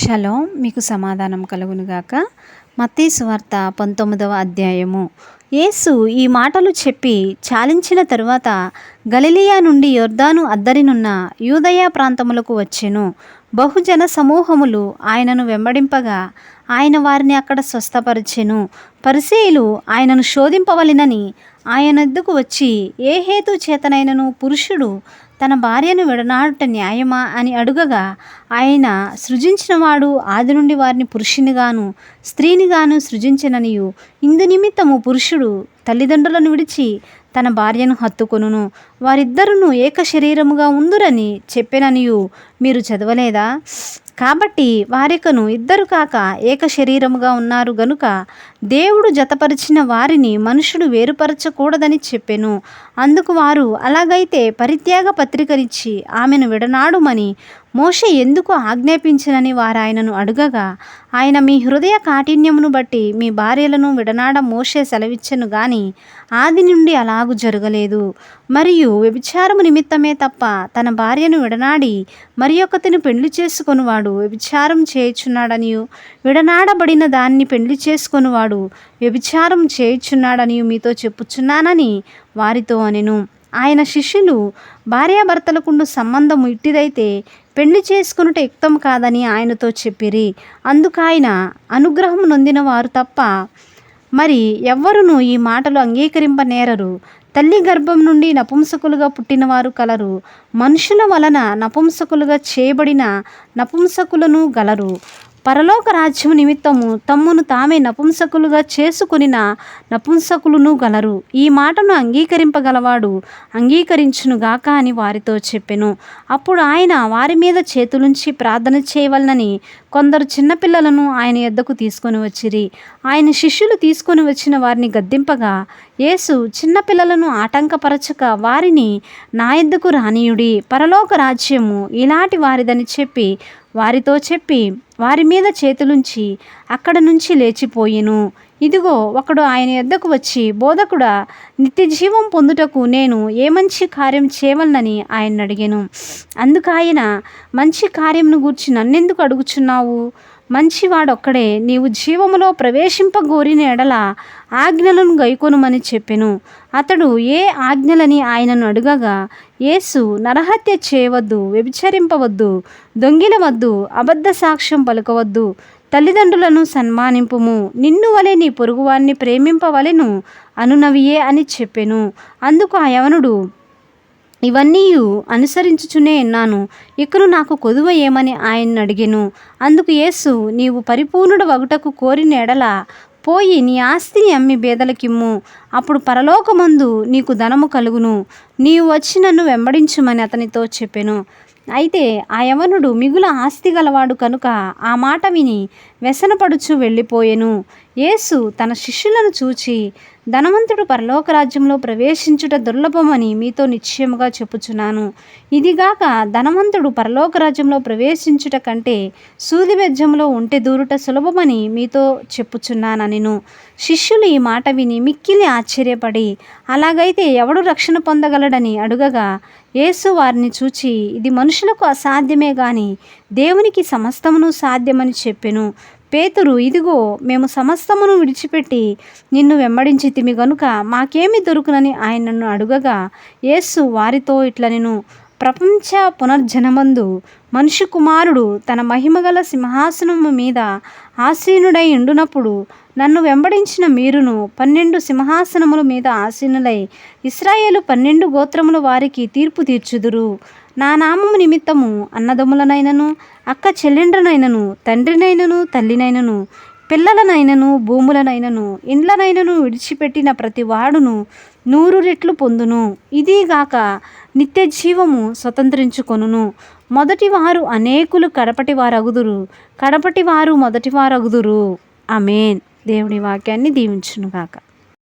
Shalom, మీకు సమాధానం కలుగునుగాక. మత్తయి సువార్త 19వ అధ్యాయము. యేసు ఈ మాటలు చెప్పి చాలించిన తరువాత గలిలయ నుండి యొర్దాను అద్దరినున్న యూదయ ప్రాంతములకు వచ్చెను. బహుజన సమూహములు ఆయనను వెంబడింపగా ఆయన వారిని అక్కడ స్వస్థపరిచెను. పరిసయ్యులు ఆయనను శోధింపవలెనని ఆయన వద్దకు వచ్చి, ఏ హేతు చేతనైనను పురుషుడు తన భార్యను విడనాడుట న్యాయమా అని అడుగగా, ఆయన సృజించినవాడు ఆది నుండి వారిని పురుషునిగాను స్త్రీనిగాను సృజించెననియు, ఇందు నిమిత్తము పురుషుడు తల్లిదండ్రులను విడిచి తన భార్యను హత్తుకొనును, వారిద్దరును ఏక శరీరముగా ఉందురని చెప్పెననియు మీరు చదవలేదా? కాబట్టి వారికను ఇద్దరు కాక ఏక శరీరముగా ఉన్నారు గనుక దేవుడు జతపరిచిన వారిని మనుషుడు వేరుపరచకూడదని చెప్పెను. అందుకు వారు, అలాగైతే పరిత్యాగ పత్రికనిచ్చి ఆమెను విడనాడుమని మోషే ఎందుకు ఆజ్ఞాపించనని వారాయనను అడుగగా, ఆయన మీ హృదయ కాఠిన్యమును బట్టి మీ భార్యలను విడనాడ మోషే సెలవిచ్చెను గాని ఆది నుండి అలాగు జరగలేదు. మరియు వ్యభిచారము నిమిత్తమే తప్ప తన భార్యను విడనాడి మరి ఒకతిని పెళ్లి చేసుకొనువాడు వ్యభిచారం చేయుచున్నాడనియు, విడనాడబడిన దాన్ని పెళ్లి చేసుకొనువాడు వ్యభిచారం చేయుచున్నాడనియు మీతో చెప్పుచున్నానని వారితో అనెను. ఆయన శిష్యులు, భార్యాభర్తలకుండు సంబంధము ఇట్టిదైతే పెళ్లి చేసుకొనుట యుక్తం కాదని ఆయనతో చెప్పిరి. అందుకాయన, అనుగ్రహం నొందిన వారు తప్ప మరి ఎవ్వరునూ ఈ మాటలు అంగీకరింపనేరరు. తల్లి గర్భం నుండి నపుంసకులుగా పుట్టినవారు కలరు, మనుషుల వలన నపుంసకులుగా చేయబడిన నపుంసకులను గలరు. పరలోక రాజ్యము నిమిత్తము తమ్మును తామే నపుంసకులుగా చేసుకొనిన నపుంసకులను గలరు. ఈ మాటను అంగీకరింపగలవాడు అంగీకరించునుగాక అని వారితో చెప్పెను. అప్పుడు ఆయన వారి మీద చేతులుంచి ప్రార్థన చేయవలనని కొందరు చిన్నపిల్లలను ఆయన యొద్దకు తీసుకొని వచ్చిరి. ఆయన శిష్యులు తీసుకొని వచ్చిన వారిని గద్దింపగా, యేసు, చిన్నపిల్లలను ఆటంకపరచక వారిని నా యొద్దకు రానీయుడి, పరలోక రాజ్యము ఇలాంటి వారిదని చెప్పి వారితో చెప్పి వారి మీద చేతులుంచి అక్కడ నుంచి లేచిపోయెను. ఇదిగో, ఒకడు ఆయన యొద్దకు వచ్చి, బోధకుడా, నిత్యజీవం పొందుటకు నేను ఏ మంచి కార్యం చేయవలనని ఆయన అడిగెను. అందుకాయన, మంచి కార్యమును గూర్చి నన్నెందుకు అడుగుచున్నావు? మంచివాడొక్కడే. నీవు జీవములో ప్రవేశింపగోరిన ఎడల ఆజ్ఞలను గైకొనుమని చెప్పెను. అతడు ఏ ఆజ్ఞలని ఆయనను అడుగగా, యేసు, నరహత్య చేయవద్దు, వ్యభిచరింపవద్దు, దొంగిలవద్దు, అబద్ధ సాక్ష్యం పలుకవద్దు, తల్లిదండ్రులను సన్మానింపుము, నిన్ను వలె నీ పొరుగువారిని ప్రేమింపవలెను అనునవియే అని చెప్పెను. అందుకు ఆ యవనుడు, ఇవన్నీ అనుసరించుచునే ఉన్నాను, ఇకను నాకు కొదువ ఏమని ఆయన్ని అడిగెను. అందుకు యేసు, నీవు పరిపూర్ణుడు వగుటకు కోరిన ఎడల పోయి నీ ఆస్తిని అమ్మి బేదలకిమ్ము, అప్పుడు పరలోకమందు నీకు ధనము కలుగును, నీవు వచ్చి నన్ను వెంబడించుమని అతనితో చెప్పెను. అయితే ఆ యవనుడు మిగుల ఆస్తి గలవాడు కనుక ఆ మాట విని వ్యసనపడుచు వెళ్ళిపోయెను. యేసు తన శిష్యులను చూచి, ధనవంతుడు పరలోక రాజ్యంలో ప్రవేశించుట దుర్లభమని మీతో నిశ్చయముగా చెప్పుచున్నాను. ఇదిగాక ధనవంతుడు పరలోక రాజ్యంలో ప్రవేశించుట కంటే సూది బెజ్జంలో ఒంటె దూరుట సులభమని మీతో చెప్పుచున్నానెను. శిష్యులు ఈ మాట విని మిక్కిలి ఆశ్చర్యపడి, అలాగైతే ఎవడు రక్షణ పొందగలడని అడుగగా, యేసు వారిని చూచి, ఇది మనుషులకు అసాధ్యమే గాని దేవునికి సమస్తమును సాధ్యమని చెప్పెను. పేతురు, ఇదిగో, మేము సమస్తమును విడిచిపెట్టి నిన్ను వెంబడించితిమి గనుక మాకేమి దొరుకునని ఆయనను అడుగగా, యేసు వారితో ఇట్లనెను, ప్రపంచ పునర్జనమందు మనుష్య కుమారుడు తన మహిమగల సింహాసనము మీద ఆసీనుడై ఉండునప్పుడు నన్ను వెంబడించిన మీరును 12 సింహాసనముల మీద ఆసీనులై ఇశ్రాయేలు 12 గోత్రముల వారికి తీర్పు తీర్చుదురు. నా నామము నిమిత్తము అన్నదమ్ములనైనను, అక్క చెల్లెండ్రనైనను, తండ్రినైనను, తల్లినైనను, పిల్లలనైనను, భూములనైనను, ఇండ్లనైనను విడిచిపెట్టిన ప్రతి వాడును 100 రెట్లు పొందును. ఇదిగాక నిత్య జీవము స్వతంత్రించుకొనును. మొదటివారు అనేకులు కడపటి వారగుదురు, కడపటి వారు మొదటివారగుదురు. ఆమేన్. దేవుని వాక్యాన్ని దీవించునుగాక.